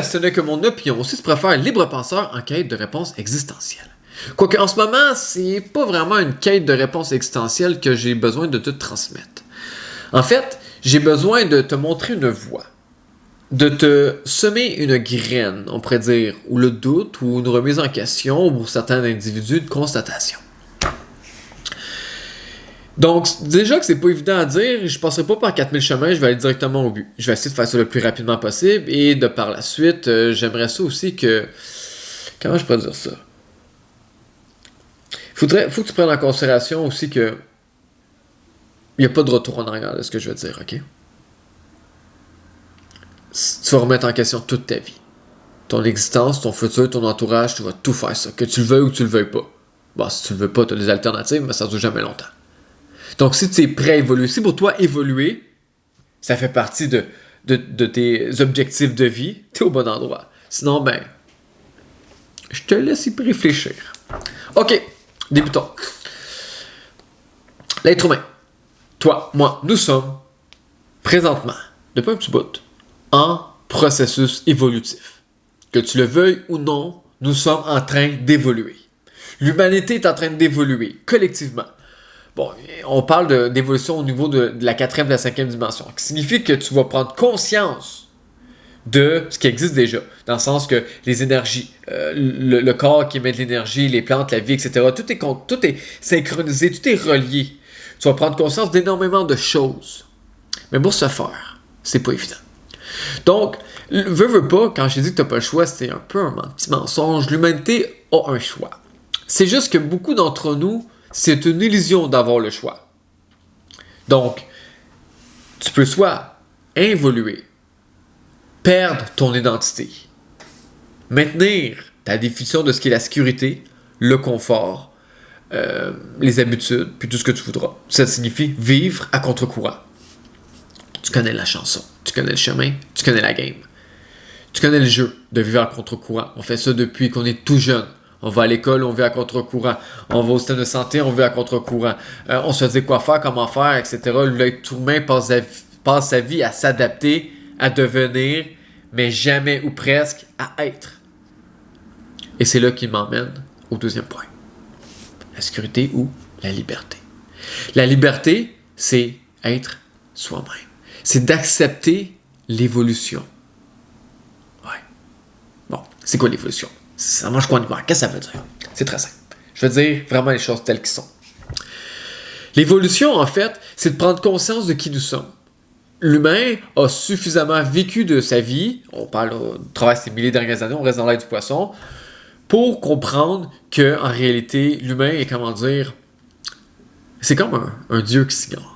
Ce n'est que mon opinion. Aussi, tu préfères libre penseur en quête de réponse existentielle. Quoique, en ce moment, c'est pas vraiment une quête de réponse existentielle que j'ai besoin de te transmettre. En fait, j'ai besoin de te montrer une voie. De te semer une graine, on pourrait dire, ou le doute, ou une remise en question, ou pour certains individus, une constatation. Donc, déjà que c'est pas évident à dire, je passerai pas par 4000 chemins, je vais aller directement au but. Je vais essayer de faire ça le plus rapidement possible, et de par la suite, j'aimerais ça aussi que... Comment je pourrais dire ça? Faut que tu prennes en considération aussi que il n'y a pas de retour en arrière de ce que je vais te dire, ok? Tu vas remettre en question toute ta vie. Ton existence, ton futur, ton entourage, tu vas tout faire ça. Que tu le veuilles ou que tu le veuilles pas. Bon, si tu le veux pas, tu as des alternatives, mais ça ne dure jamais longtemps. Donc, si tu es prêt à évoluer, si pour toi, évoluer, ça fait partie de tes objectifs de vie, tu es au bon endroit. Sinon, ben, je te laisse y réfléchir. Ok, débutons. L'être humain, toi, moi, nous sommes, présentement, depuis un petit bout, en processus évolutif. Que tu le veuilles ou non, nous sommes en train d'évoluer. L'humanité est en train d'évoluer, collectivement. Bon, on parle d'évolution au niveau de la 4e et de la 5e dimension, qui signifie que tu vas prendre conscience de ce qui existe déjà, dans le sens que les énergies, le corps qui émet de l'énergie, les plantes, la vie, etc., tout est synchronisé, tout est relié. Tu vas prendre conscience d'énormément de choses. Mais pour ce faire, c'est pas évident. Donc, veux pas, quand je dis que t'as pas le choix, c'est un peu un petit mensonge. L'humanité a un choix. C'est juste que beaucoup d'entre nous, c'est une illusion d'avoir le choix. Donc, tu peux soit évoluer, perdre ton identité, maintenir ta définition de ce qu'est la sécurité, le confort, les habitudes, puis tout ce que tu voudras. Ça signifie vivre à contre-courant. Tu connais la chanson, tu connais le chemin, tu connais la game. Tu connais le jeu de vivre à contre-courant. On fait ça depuis qu'on est tout jeune. On va à l'école, on vit à contre-courant. On va au système de santé, on vit à contre-courant. On se dit quoi faire, comment faire, etc. L'être humain passe sa vie à s'adapter, à devenir, mais jamais ou presque à être. Et c'est là qu'il m'emmène au deuxième point. La sécurité ou la liberté. La liberté, c'est être soi-même. C'est d'accepter l'évolution. Ouais. Bon, c'est quoi l'évolution? Ça mange quoi en hiver? Qu'est-ce que ça veut dire? C'est très simple. Je veux dire vraiment les choses telles qu'elles sont. L'évolution, en fait, c'est de prendre conscience de qui nous sommes. L'humain a suffisamment vécu de sa vie, on parle au travers ces milliers de dernières années, on reste dans l'air du poisson, pour comprendre qu'en réalité, l'humain est, comment dire, c'est comme un dieu qui s'ignore.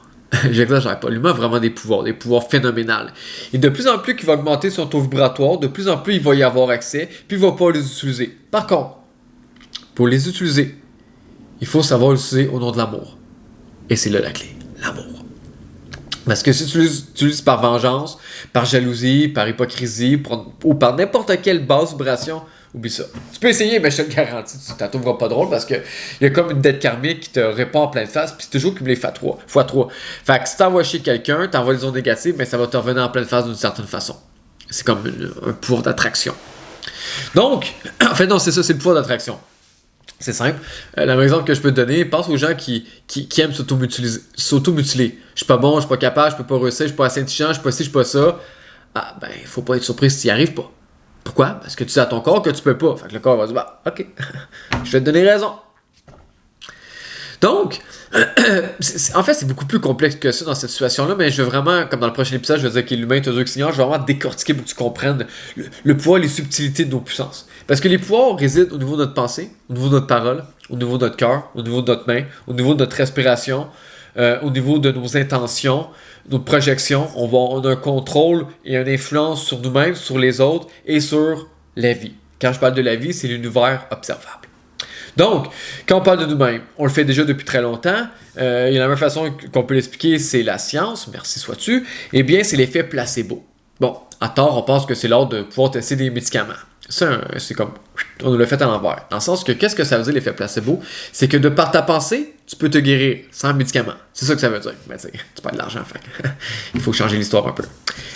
J'exagère pas. L'humain a vraiment des pouvoirs phénoménaux. Et de plus en plus qu'il va augmenter son taux vibratoire, de plus en plus il va y avoir accès, puis il va pas les utiliser. Par contre, pour les utiliser, il faut savoir l'utiliser au nom de l'amour. Et c'est là la clé, l'amour. Parce que si tu l'utilises par vengeance, par jalousie, par hypocrisie, ou par n'importe quelle basse vibration, oublie ça. Tu peux essayer, mais je te le garantis, tu t'en trouveras pas drôle parce qu'il y a comme une dette karmique qui te répond en pleine face, puis c'est toujours cumulé fois 3. Fait que si t'envoies chez quelqu'un, t'envoies des ondes négatives, mais ça va te revenir en pleine face d'une certaine façon. C'est comme un pouvoir d'attraction. Donc, en fait, non, c'est ça, c'est le pouvoir d'attraction. C'est simple. Le même exemple que je peux te donner, pense aux gens qui aiment s'automutiler. Je suis pas bon, je suis pas capable, je peux pas réussir, je suis pas assez intelligent, je suis pas ci, je suis pas ça. Ah, ben, faut pas être surpris si tu n'y arrives pas. Pourquoi? Parce que tu dis à ton corps que tu peux pas. Fait que le corps va dire, bah, ok, je vais te donner raison. Donc, en fait, c'est beaucoup plus complexe que ça dans cette situation-là, mais je veux vraiment, comme dans le prochain épisode, je vais dire que l'humain est un dieu qui s'ignore, je vais vraiment décortiquer pour que tu comprennes le pouvoir et les subtilités de nos puissances. Parce que les pouvoirs résident au niveau de notre pensée, au niveau de notre parole, au niveau de notre cœur, au niveau de notre main, au niveau de notre respiration, au niveau de nos intentions, nos projections. On a un contrôle et une influence sur nous-mêmes, sur les autres et sur la vie. Quand je parle de la vie, c'est l'univers observable. Donc, quand on parle de nous-mêmes, on le fait déjà depuis très longtemps. Et la même façon qu'on peut l'expliquer, c'est la science, merci sois-tu. Eh bien, c'est l'effet placebo. Bon, à tort, on pense que c'est l'ordre de pouvoir tester des médicaments. Ça, c'est comme, on nous l'a fait à l'envers. Dans le sens que, qu'est-ce que ça veut dire l'effet placebo? C'est que de par ta pensée, tu peux te guérir sans médicament. C'est ça que ça veut dire. Mais tu perds de l'argent, fait. Il faut changer l'histoire un peu.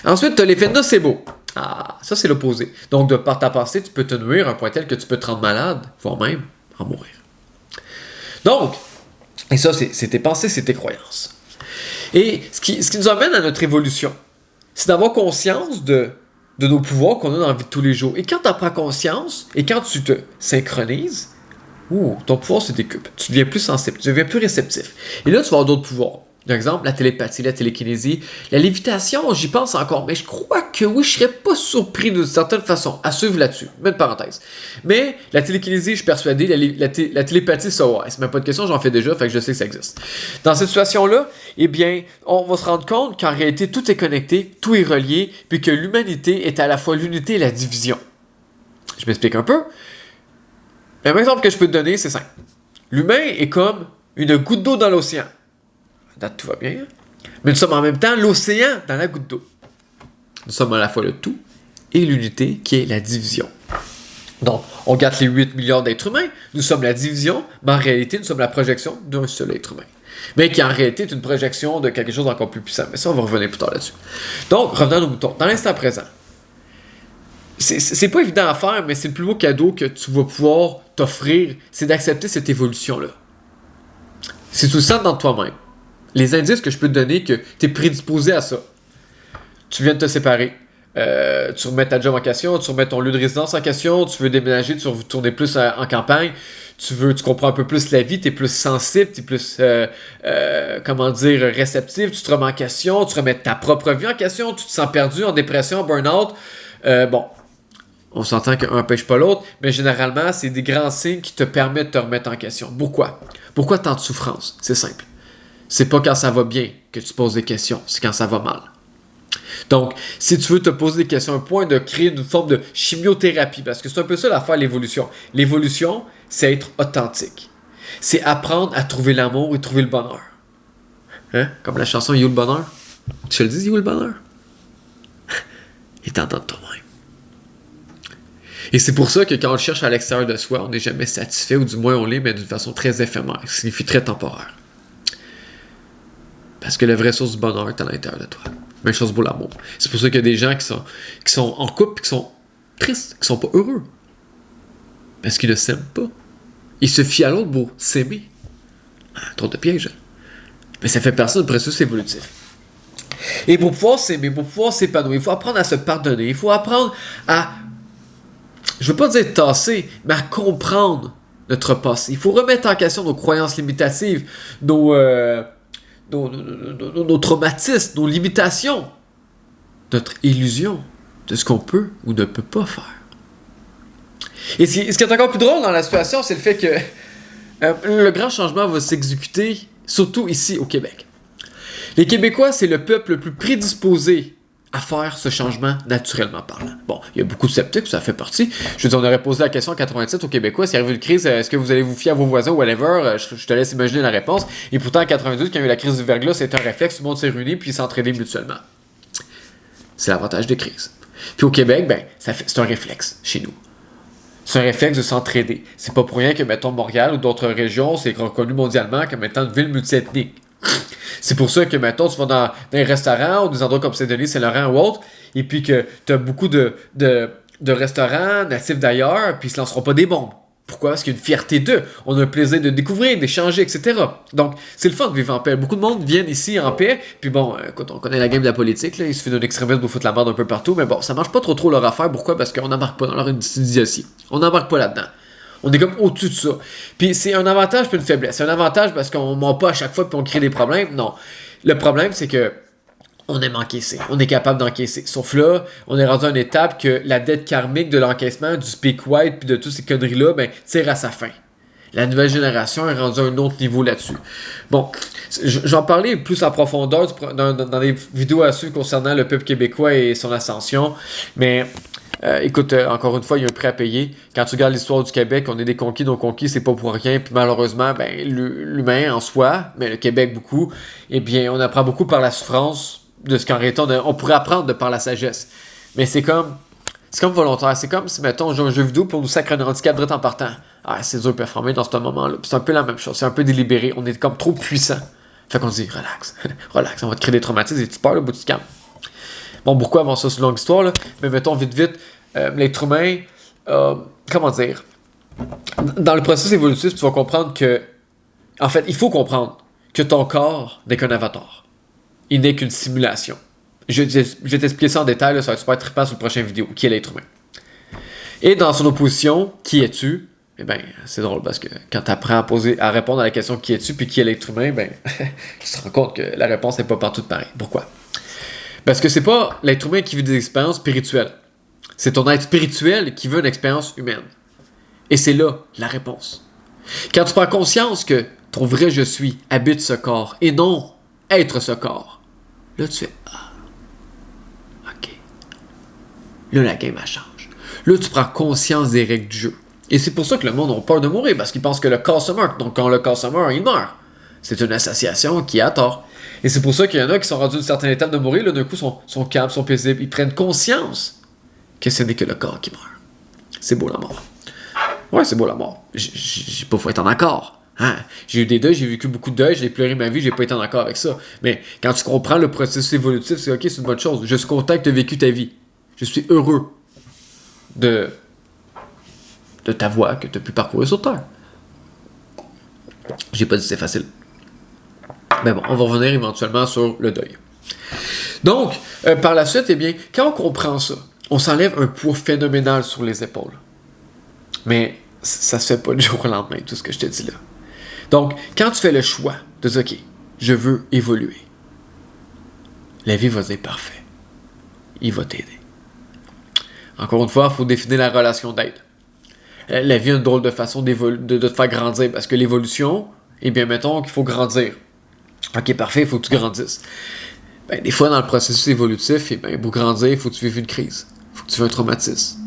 Ensuite, tu as l'effet nocebo. Ah, Ça, c'est l'opposé. Donc, de par ta pensée, tu peux te nuire à un point tel que tu peux te rendre malade, voire même en mourir. Donc, et ça, c'est tes pensées, c'est tes croyances. Et ce qui nous amène à notre évolution, c'est d'avoir conscience de nos pouvoirs qu'on a dans la vie de tous les jours. Et quand tu en prends conscience, et quand tu te synchronises, ton pouvoir se décuple. Tu deviens plus sensible, tu deviens plus réceptif. Et là, tu vas avoir d'autres pouvoirs. Par exemple, la télépathie, la télékinésie, la lévitation, j'y pense encore, mais je crois que oui, je serais pas surpris d'une certaine façon à suivre là-dessus. Mets une parenthèse. Mais la télékinésie, je suis persuadé, la télépathie, ça, ouais, c'est même pas de question, j'en fais déjà, fait que je sais que ça existe. Dans cette situation-là, eh bien, on va se rendre compte qu'en réalité, tout est connecté, tout est relié, puis que l'humanité est à la fois l'unité et la division. Je m'explique un peu. Un exemple que je peux te donner, c'est simple. L'humain est comme une goutte d'eau dans l'océan. À date, tout va bien. Mais nous sommes en même temps l'océan dans la goutte d'eau. Nous sommes à la fois le tout et l'unité qui est la division. Donc, on gâte les 8 milliards d'êtres humains. Nous sommes la division, mais en réalité, nous sommes la projection d'un seul être humain. Mais qui en réalité est une projection de quelque chose d'encore plus puissant. Mais ça, on va revenir plus tard là-dessus. Donc, revenons à nos moutons. Dans l'instant présent, c'est pas évident à faire, mais c'est le plus beau cadeau que tu vas pouvoir t'offrir, c'est d'accepter cette évolution-là. Si tu le sens dans toi-même, les indices que je peux te donner que tu es prédisposé à ça. Tu viens de te séparer. Tu remets ta job en question, tu remets ton lieu de résidence en question, tu veux déménager, tu veux tourner plus en campagne, tu comprends un peu plus la vie, tu es plus sensible, tu es plus, réceptif, tu te remets en question, tu remets ta propre vie en question, tu te sens perdu, en dépression, en burn-out. On s'entend qu'un n'empêche pas l'autre, mais généralement, c'est des grands signes qui te permettent de te remettre en question. Pourquoi? Pourquoi tant de souffrance? C'est simple. C'est pas quand ça va bien que tu poses des questions, c'est quand ça va mal. Donc, si tu veux te poser des questions, un point de créer une forme de chimiothérapie, parce que c'est un peu ça l'affaire, l'évolution. L'évolution, c'est être authentique. C'est apprendre à trouver l'amour et trouver le bonheur. Hein? Comme la chanson « You le bonheur ». Tu te le dis, « You le bonheur ». Il est en dedans de toi-même. Et c'est pour ça que quand on le cherche à l'extérieur de soi, on n'est jamais satisfait, ou du moins on l'est, mais d'une façon très éphémère. Ça signifie très temporaire. Parce que la vraie source du bonheur est à l'intérieur de toi. Même chose pour l'amour. C'est pour ça qu'il y a des gens qui sont en couple et qui sont tristes, qui sont pas heureux. Parce qu'ils ne s'aiment pas. Ils se fient à l'autre pour s'aimer. Trop de pièges. Mais ça fait partie du processus évolutif. Et pour pouvoir s'aimer, pour pouvoir s'épanouir, il faut apprendre à se pardonner. Il faut apprendre à, je veux pas dire tasser, mais à comprendre notre passé. Il faut remettre en question nos croyances limitatives, nos traumatismes, nos limitations, notre illusion de ce qu'on peut ou ne peut pas faire. Et ce qui est encore plus drôle dans la situation, c'est le fait que le grand changement va s'exécuter, surtout ici au Québec. Les Québécois, c'est le peuple le plus prédisposé à faire ce changement naturellement parlant. Bon, il y a beaucoup de sceptiques, ça fait partie. Je veux dire, on aurait posé la question en 87 aux Québécois, s'il y arrive une crise, est-ce que vous allez vous fier à vos voisins ou whatever? Je te laisse imaginer la réponse. Et pourtant, en 92, quand il y a eu la crise du verglas, c'était un réflexe, tout le monde s'est réuni puis s'entraider mutuellement. C'est l'avantage des crises. Puis au Québec, c'est un réflexe chez nous. C'est un réflexe de s'entraider. C'est pas pour rien que, mettons, Montréal ou d'autres régions, c'est reconnu mondialement comme étant une ville multiethnique. C'est pour ça que, mettons, tu vas dans un restaurant ou des endroits comme Saint-Denis, Saint-Laurent ou autre, et puis que tu as beaucoup de restaurants natifs d'ailleurs, puis ils se lanceront pas des bombes. Pourquoi? Parce qu'il y a une fierté d'eux. On a un plaisir de découvrir, d'échanger, etc. Donc, c'est le fun de vivre en paix. Beaucoup de monde viennent ici en paix, puis bon, écoute, on connaît la game de la politique, là, il suffit d'un extrémiste pour foutre la merde un peu partout, mais bon, ça marche pas trop leur affaire. Pourquoi? Parce qu'on n'embarque pas dans leur idiotie. On n'embarque pas là-dedans. On est comme au-dessus de ça. Puis c'est un avantage puis une faiblesse. C'est un avantage parce qu'on ment pas à chaque fois puis on crée des problèmes. Non. Le problème, c'est que on aime encaisser. On est capable d'encaisser. Sauf là, on est rendu à une étape que la dette karmique de l'encaissement, du speak white puis de toutes ces conneries-là, tire à sa fin. La nouvelle génération est rendue à un autre niveau là-dessus. Bon, j'en parlais plus en profondeur dans des vidéos à suivre concernant le peuple québécois et son ascension, mais écoute, encore une fois, il y a un prix à payer. Quand tu regardes l'histoire du Québec, on est des conquis, nos conquis, c'est pas pour rien. Puis malheureusement, l'humain en soi, mais le Québec beaucoup, eh bien, on apprend beaucoup par la souffrance de ce qu'en réalité on pourrait apprendre de par la sagesse. Mais c'est comme volontaire. C'est comme si, mettons, on joue un jeu vidéo pour nous sacrer un handicap direct en partant. Ah, c'est dur de performer dans ce moment-là. Puis c'est un peu la même chose. C'est un peu délibéré. On est comme trop puissant. Fait qu'on se dit, relax, relax, on va te créer des traumatismes et tu peurs le bout du camp. Bon, pourquoi avant ça, c'est une longue histoire, là, mais mettons vite, l'être humain, comment dire, dans le processus évolutif, tu vas comprendre que, en fait, il faut comprendre que ton corps n'est qu'un avatar. Il n'est qu'une simulation. Je vais t'expliquer ça en détail, là, ça va être super trippant sur la prochaine vidéo, qui est l'être humain. Et dans son opposition, qui es-tu? Eh bien, c'est drôle parce que quand tu apprends à répondre à la question qui es-tu puis qui est l'être humain, ben, tu te rends compte que la réponse n'est pas partout pareille. Pourquoi? Parce que c'est pas l'être humain qui vit des expériences spirituelles. C'est ton être spirituel qui veut une expérience humaine. Et c'est là la réponse. Quand tu prends conscience que ton vrai je suis habite ce corps et non être ce corps, là tu fais ah, ok. Là la game elle change. Là tu prends conscience des règles du jeu. Et c'est pour ça que le monde a peur de mourir, parce qu'ils pensent que le corps se meurt. Donc quand le corps se meurt, il meurt. C'est une association qui a tort. Et c'est pour ça qu'il y en a qui sont rendus à une certaine étape de mourir, là d'un coup sont calmes, sont paisibles, ils prennent conscience que ce n'est que le corps qui meurt. C'est beau la mort. Ouais, c'est beau la mort. J'ai pas faut être en accord. Hein? J'ai eu des deuils, j'ai vécu beaucoup de deuils, j'ai pleuré ma vie, j'ai pas été en accord avec ça. Mais quand tu comprends le processus évolutif, c'est ok, c'est une bonne chose. Je suis content que tu aies vécu ta vie. Je suis heureux de ta voie que tu as pu parcourir sur Terre. J'ai pas dit que c'est facile. Mais bon, on va revenir éventuellement sur le deuil. Donc, par la suite, eh bien, quand on comprend ça, on s'enlève un poids phénoménal sur les épaules. Mais ça se fait pas du jour au lendemain, tout ce que je te dis là. Donc, quand tu fais le choix de dire, OK, je veux évoluer, la vie va dire parfait. Il va t'aider. Encore une fois, il faut définir la relation d'aide. La vie a une drôle de façon de te faire grandir, parce que l'évolution, eh bien, mettons qu'il faut grandir. Ok, parfait, il faut que tu grandisses. Ben, des fois, dans le processus évolutif, eh bien, pour grandir, il faut que tu vives une crise. Il faut que tu vives un traumatisme.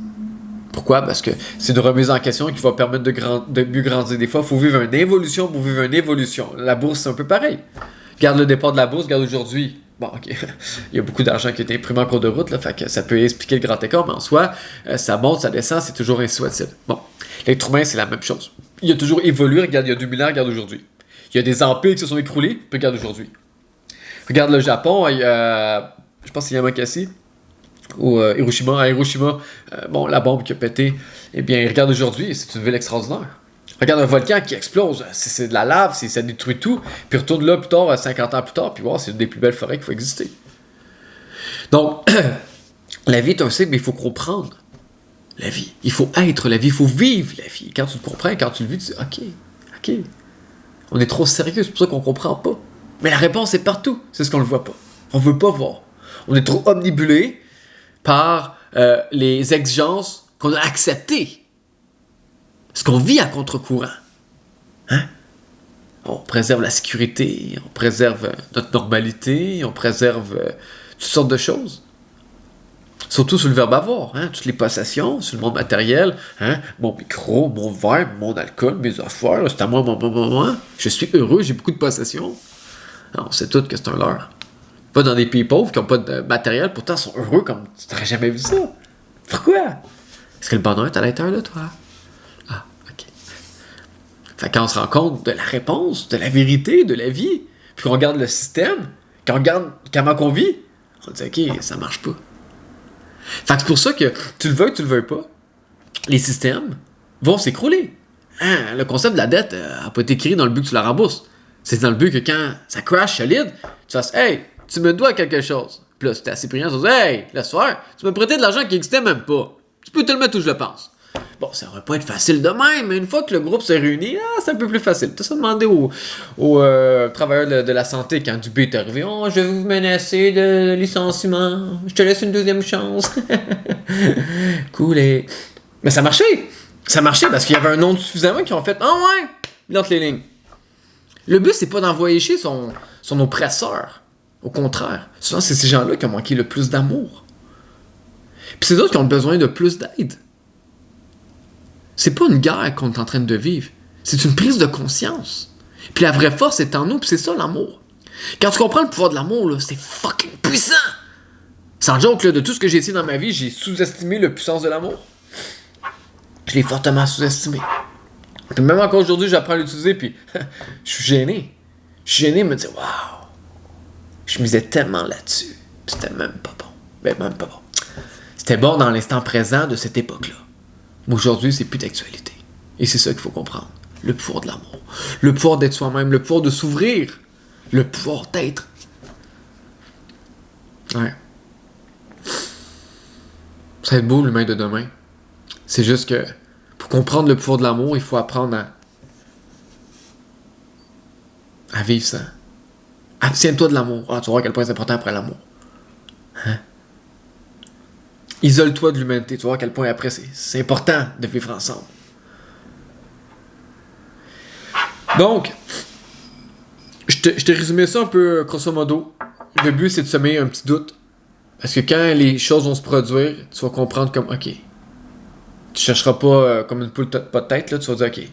Pourquoi? Parce que c'est une remise en question qui va permettre de mieux grandir. Des fois, il faut vivre une évolution pour vivre une évolution. La bourse, c'est un peu pareil. Regarde le départ de la bourse, regarde aujourd'hui. Bon, ok, il y a beaucoup d'argent qui a été imprimé en cours de route, là, fait que ça peut expliquer le grand écart, mais en soi, ça monte, ça descend, c'est toujours ainsi soit-il. Bon, l'être humain, c'est la même chose. Il a toujours évolué, regarde, il y a 2000 ans, regarde aujourd'hui. Il y a des empires qui se sont écroulés, puis regarde aujourd'hui. Regarde le Japon, je pense que c'est Yamakasi, ou Hiroshima. À Hiroshima, bon, la bombe qui a pété, eh bien, regarde aujourd'hui, c'est une ville extraordinaire. Regarde un volcan qui explose, c'est de la lave, ça détruit tout, puis retourne là plus tard, 50 ans plus tard, puis wow, c'est une des plus belles forêts qu'il faut exister. Donc, la vie est un cycle, mais il faut comprendre la vie. Il faut être la vie, il faut vivre la vie. Quand tu le comprends, quand tu le vis, tu dis ok, on est trop sérieux, c'est pour ça qu'on comprend pas. Mais la réponse est partout, c'est ce qu'on ne voit pas. On veut pas voir. On est trop omnibulé par les exigences qu'on a acceptées. Parce qu'on vit à contre-courant. Hein? On préserve la sécurité, on préserve notre normalité, on préserve toutes sortes de choses. Surtout sur le verbe avoir, hein? Toutes les possessions, sur le monde matériel, hein? Mon micro, mon verre, mon alcool, mes affaires, c'est à moi, moi. Je suis heureux, j'ai beaucoup de possessions. Non, on sait tous que c'est un leurre. Pas dans des pays pauvres qui n'ont pas de matériel, pourtant ils sont heureux comme tu n'aurais jamais vu ça. Pourquoi? Est-ce que le bonheur est à l'intérieur de toi? Ah, ok. Fait quand on se rend compte de la réponse, de la vérité, de la vie, puis qu'on regarde le système, qu'on regarde comment on vit, on dit ok, ça marche pas. Fait que c'est pour ça que tu le veuilles, tu le veuilles pas, les systèmes vont s'écrouler. Hein, le concept de la dette n'a pas été créé dans le but que tu la rembourses. C'est dans le but que quand ça crash solide, tu fasses hey, tu me dois quelque chose. Puis là, si t'es assez brillant, tu dis hey, laisse faire, tu m'as prêté de l'argent qui n'existait même pas. Tu peux te le mettre où je le pense. Bon, ça va pas être facile de même, mais une fois que le groupe s'est réuni, c'est un peu plus facile. Tu as ça demandé aux travailleurs de la santé quand Dubé est arrivé. Oh, je vais vous menacer de licenciement. Je te laisse une deuxième chance. Cool. Mais ça marchait. Ça marchait parce qu'il y avait un nombre suffisamment qui ont fait ah ouais, il entre les lignes. Le but, c'est pas d'envoyer chier son oppresseur. Au contraire. Souvent, c'est ces gens-là qui ont manqué le plus d'amour. Puis c'est d'autres qui ont besoin de plus d'aide. C'est pas une guerre qu'on est en train de vivre. C'est une prise de conscience. Puis la vraie force est en nous, puis c'est ça l'amour. Quand tu comprends le pouvoir de l'amour, là, c'est fucking puissant. Sans joke, là, de tout ce que j'ai essayé dans ma vie, j'ai sous-estimé la puissance de l'amour. Je l'ai fortement sous-estimé. Puis même encore aujourd'hui, j'apprends à l'utiliser, puis je suis gêné. Je suis gêné de me dire, waouh, je misais tellement là-dessus, puis c'était même pas bon. Ben, même pas bon. C'était bon dans l'instant présent de cette époque-là. Mais aujourd'hui, c'est plus d'actualité. Et c'est ça qu'il faut comprendre. Le pouvoir de l'amour. Le pouvoir d'être soi-même. Le pouvoir de s'ouvrir. Le pouvoir d'être. Ouais. Ça va être beau, l'humain de demain. C'est juste que, pour comprendre le pouvoir de l'amour, il faut apprendre à vivre ça. Abstiens-toi de l'amour. Ah, tu vas voir à quel point c'est important après l'amour. Hein? Isole-toi de l'humanité. Tu vas voir à quel point après c'est important de vivre ensemble. Donc, je t'ai résumé ça un peu grosso modo. Le but, c'est de semer un petit doute. Parce que quand les choses vont se produire, tu vas comprendre comme, OK, tu chercheras pas comme une poule pas de tête, là, tu vas dire, OK,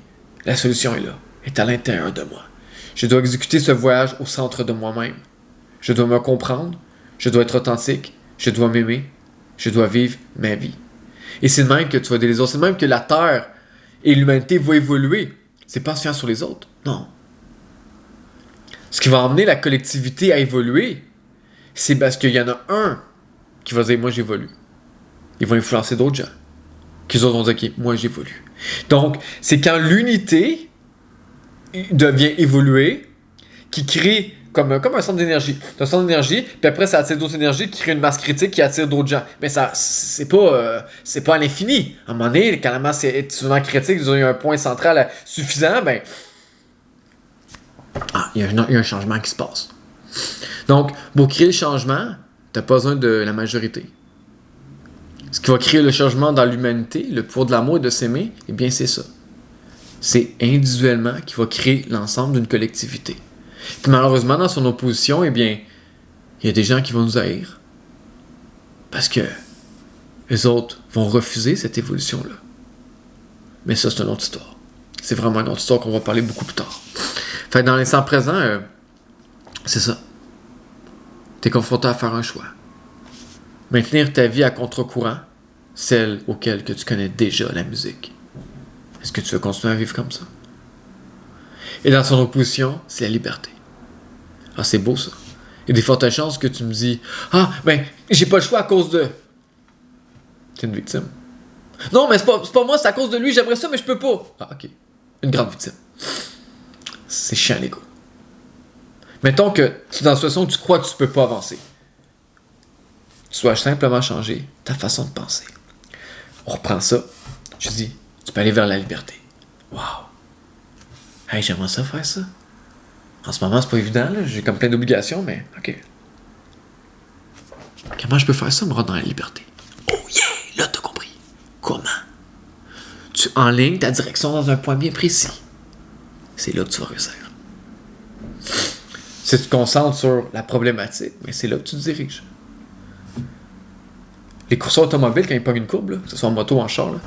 la solution est là, est à l'intérieur de moi. Je dois exécuter ce voyage au centre de moi-même. Je dois me comprendre, je dois être authentique, je dois m'aimer, je dois vivre ma vie. Et c'est de même que tu vas aider les autres. C'est de même que la Terre et l'humanité vont évoluer. C'est pas en se fiant sur les autres, non. Ce qui va emmener la collectivité à évoluer, c'est parce qu'il y en a un qui va dire, moi j'évolue. Ils vont influencer d'autres gens. Qui autres vont dire, OK, moi j'évolue. Donc, c'est quand l'unité devient évoluer, qui crée comme un centre d'énergie. C'est un centre d'énergie, puis après ça attire d'autres énergies qui crée une masse critique qui attire d'autres gens. Mais ça, c'est pas à l'infini. À un moment donné, quand la masse est suffisamment critique, il y a un point central suffisant, ben il y a un changement qui se passe. Donc, pour créer le changement, t'as pas besoin de la majorité. Ce qui va créer le changement dans l'humanité, le pouvoir de l'amour et de s'aimer, eh bien c'est ça. C'est individuellement qui va créer l'ensemble d'une collectivité. Puis malheureusement, dans son opposition, eh bien, il y a des gens qui vont nous haïr. Parce que les autres vont refuser cette évolution-là. Mais ça, c'est une autre histoire. C'est vraiment une autre histoire qu'on va parler beaucoup plus tard. Fait que dans l'instant présent, c'est ça. T'es confronté à faire un choix. Maintenir ta vie à contre-courant, celle auquel que tu connais déjà la musique. Est-ce que tu veux continuer à vivre comme ça? Et dans son opposition, c'est la liberté. Ah, c'est beau ça. Il y a des fortes chances que tu me dis, ah, ben, j'ai pas le choix à cause de... T'es une victime. Non, mais c'est pas moi, c'est à cause de lui, j'aimerais ça, mais je peux pas. Ah, ok. Une grande victime. C'est chiant, les gars. Mettons que tu es dans une situation où tu crois que tu peux pas avancer. Tu dois simplement changer ta façon de penser. On reprend ça. Je dis, tu peux aller vers la liberté. Wow. Hey, j'aimerais ça faire ça. En ce moment, c'est pas évident, là. J'ai comme plein d'obligations, mais ok. Comment je peux faire ça, me rendre dans la liberté? Oh yeah! Là, t'as compris. Comment? Tu enlignes ta direction dans un point bien précis. C'est là que tu vas réussir. Si tu te concentres sur la problématique, mais c'est là que tu te diriges. Les courseurs automobiles, quand ils pognent une courbe, là, que ce soit en moto ou en char, là,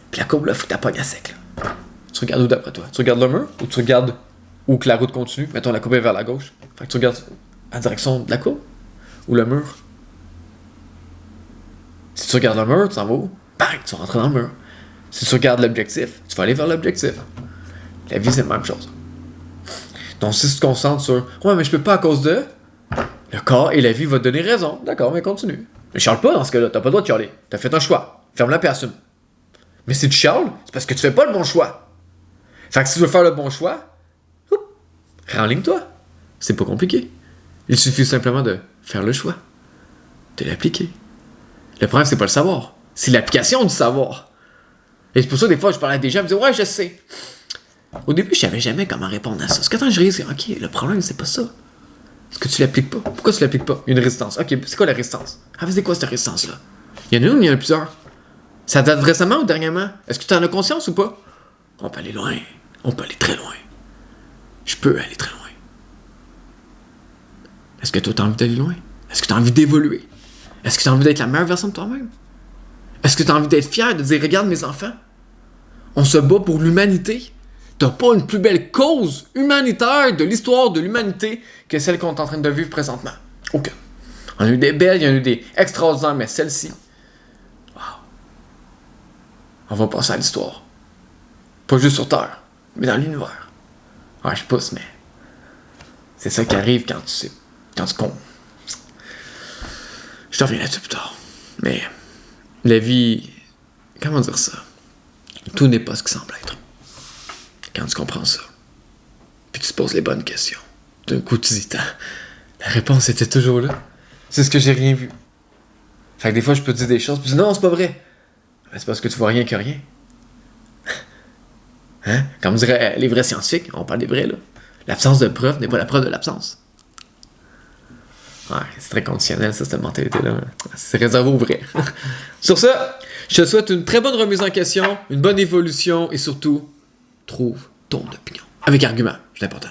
puis la courbe, là, faut que tu la pognes à sec. Là. Tu regardes où d'après toi? Tu regardes le mur ou tu regardes où que la route continue? Mettons, la courbe est vers la gauche. Fait que tu regardes en direction de la courbe ou le mur? Si tu regardes le mur, tu s'en vas où? Bang! Tu vas rentrer dans le mur. Si tu regardes l'objectif, tu vas aller vers l'objectif. La vie, c'est la même chose. Donc, si tu te concentres sur « Ouais, mais je peux pas à cause de... » Le corps et la vie vont te donner raison. D'accord, mais continue. Mais chiale pas dans ce cas-là. T'as pas le droit de chialer. T'as fait un choix. Ferme-la et assume. Mais si tu chiales, c'est parce que tu fais pas le bon choix. Fait que si tu veux faire le bon choix, renligne-toi. C'est pas compliqué. Il suffit simplement de faire le choix. De l'appliquer. Le problème, c'est pas le savoir. C'est l'application du savoir. Et c'est pour ça que des fois, je parlais à des gens, ils me disaient « Ouais, je sais. » Au début, je savais jamais comment répondre à ça. Parce que quand je réalise, ok, le problème, c'est pas ça. Est-ce que tu l'appliques pas? Pourquoi tu l'appliques pas? Il y a une résistance. Ok, c'est quoi la résistance? Ah, c'est quoi cette résistance-là? Il y en a une ou il y en a plusieurs? Ça date récemment ou dernièrement? Est-ce que tu en as conscience ou pas? On peut aller loin. On peut aller très loin. Je peux aller très loin. Est-ce que toi, tu as envie d'aller loin? Est-ce que tu as envie d'évoluer? Est-ce que tu as envie d'être la meilleure version de toi-même? Est-ce que tu as envie d'être fier, de dire, regarde mes enfants, on se bat pour l'humanité. T'as pas une plus belle cause humanitaire de l'histoire de l'humanité que celle qu'on est en train de vivre présentement. Aucune. On a eu des belles, il y en a eu des extraordinaires, mais celle-ci, wow. On va passer à l'histoire. Pas juste sur Terre, mais dans l'univers. Ouais, je pousse, mais c'est ça qui arrive quand tu sais, quand tu comptes. Je t'en reviens là-dessus plus tard. Mais la vie, comment dire ça? Tout n'est pas ce qui semble être. Quand tu comprends ça, puis tu te poses les bonnes questions, d'un coup tu dis, la réponse était toujours là. C'est ce que j'ai rien vu. Fait que des fois je peux te dire des choses, puis tu dis non, c'est pas vrai. Ben, c'est parce que tu vois rien que rien. Hein? Comme diraient les vrais scientifiques, on parle des vrais là. L'absence de preuve n'est pas la preuve de l'absence. Ouais, c'est très conditionnel, ça, cette mentalité-là. C'est réservé aux vrais. Sur ça, je te souhaite une très bonne remise en question, une bonne évolution et surtout, trouve ton opinion. Avec argument, c'est important.